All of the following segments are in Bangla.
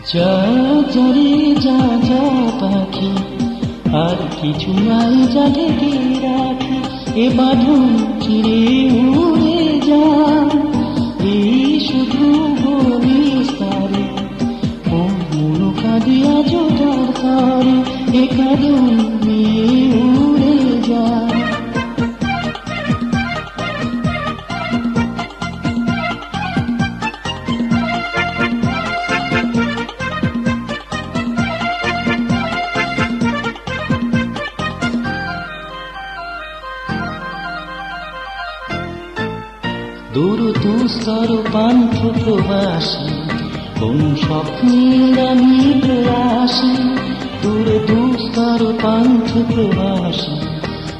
যা যারে যা যা পাখি, আর কিছু নাই যা ঢেকে রাখি, এ বাঁধন চিরে উড়ে যা। এই শুধু বলিস তারে, ও মন কাঁদিয়া জোটার তারে, এ কাঁদন নিয়ে উড়ে যা। দূর দুস্তর পান্থ প্রবাসী, কোন স্বপ্নের আমি প্রয়াসী। দূর দুস্তর পান্থ প্রবাসী,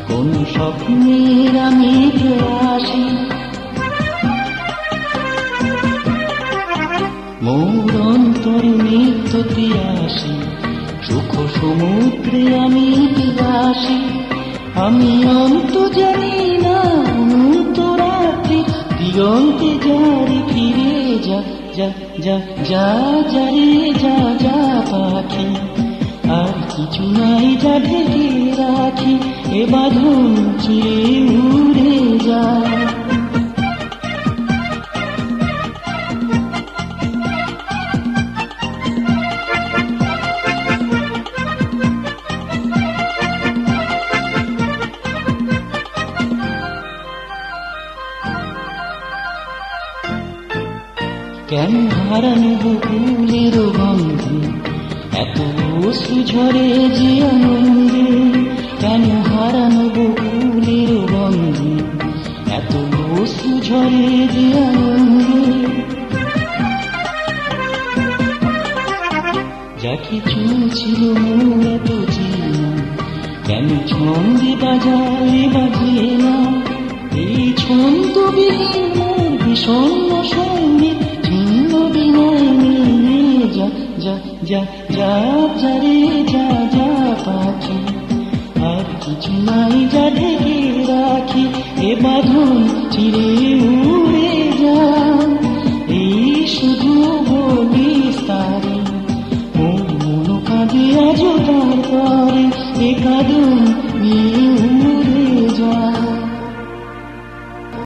কোন স্বপ্নের আমি প্রয়াসী। মোর অন্তর নিত্য তিয়াসী, সুখ সমুদ্রে আমি বিলাসী। আমি অন্ত জানি না অনন্ত রাত্রি, দিগন্তে যারে ফিরে যা যা যা যা যারে যা যা পাখি, আর কিছু নাই যা ঢেকে রাখি, এ বাঁধন চিরে উড়ে যা। কেন হারানো বকুলের গন্ধে, এত অশ্রু ঝরে যে আনন্দে। কেন হারানো বকুলের গন্ধে, এত অশ্রু ঝরে যে আনন্দে। যা কিছু ছিল মোর এত জীবন, কেন ছন্দে বাজারে বাজিয়ে না। এই ছন্দবিহীন মোর বিষণ্ণ সঙ্গীত, ছিন্ন বিনয় নিয়ে যা যা যা যা যারে যা যা পাখি, আর কিছু নাই যা ঢেকে রাখি, এ বাঁধন চিরে